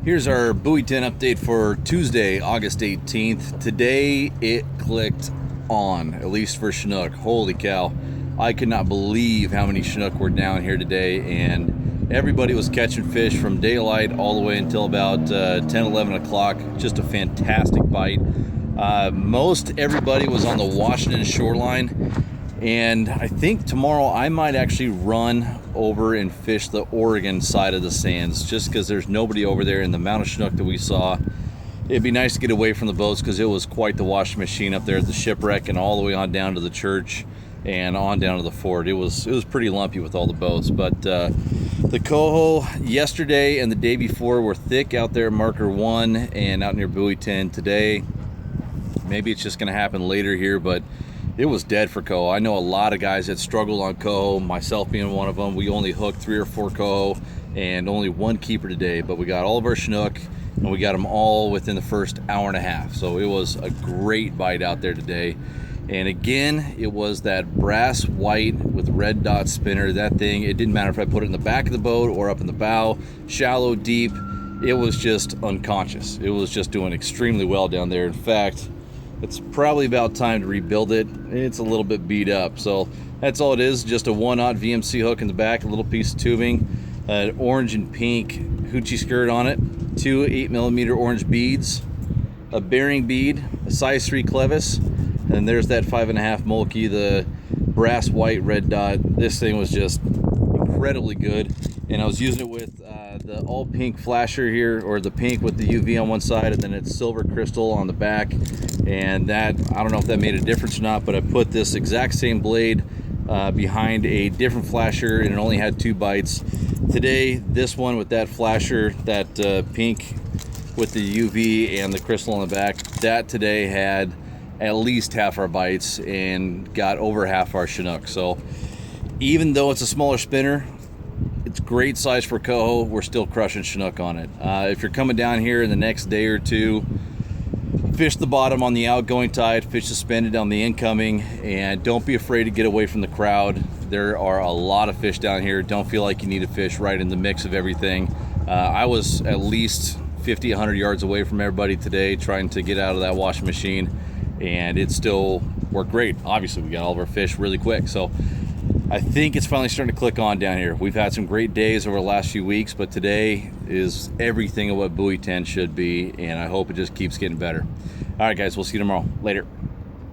Here's our Buoy 10 update for Tuesday, August 18th. Today it clicked on, at least for Chinook. Holy cow. I could not believe how many Chinook were down here today, and everybody was catching fish from daylight all the way until about 10, 11 o'clock. Just a fantastic bite. Most everybody was on the Washington shoreline, and I think tomorrow I might actually run over and fish the Oregon side of the sands, just because there's nobody over there, and the amount of Chinook that we saw. It'd be nice to get away from the boats, because it was quite the washing machine up there at the shipwreck and all the way on down to the church and on down to the fort. It was pretty lumpy with all the boats. But the coho yesterday and the day before were thick out there at marker 1 and out near Buoy 10. Today maybe it's just going to happen later here, but it was dead for coho. I know a lot of guys that struggled on coho, myself being one of them. We only hooked 3 or 4 coho and only 1 keeper today, but we got all of our Chinook and we got them all within the first hour and a half. So it was a great bite out there today. And again, it was that brass white with red dot spinner. That thing, it didn't matter if I put it in the back of the boat or up in the bow, shallow, deep, it was just unconscious. It was just doing extremely well down there. In fact, it's probably about time to rebuild it. It's a little bit beat up. So that's all it is, just a 1/0 VMC hook in the back, a little piece of tubing, an orange and pink hoochie skirt on it, 2 8mm orange beads, a bearing bead, a size 3 clevis, and there's that 5.5 mulkey, the brass white red dot. This thing was just incredibly good, and I was using it with the all pink flasher here, or the pink with the UV on one side, and then it's silver crystal on the back. And that, I don't know if that made a difference or not, but I put this exact same blade behind a different flasher, and it only had 2 bites. Today, this one with that flasher, that pink with the UV and the crystal on the back, that today had at least half our bites and got over half our Chinook. So even though it's a smaller spinner, it's great size for coho. We're still crushing Chinook on it. If you're coming down here in the next day or two, fish the bottom on the outgoing tide, fish suspended on the incoming, and don't be afraid to get away from the crowd. There are a lot of fish down here. Don't feel like you need to fish right in the mix of everything. I was at least 50, 100 yards away from everybody today trying to get out of that washing machine, and it still worked great. Obviously, we got all of our fish really quick, so I think it's finally starting to click on down here. We've had some great days over the last few weeks, but today is everything of what Buoy 10 should be, and I hope it just keeps getting better. All right, guys, we'll see you tomorrow. Later.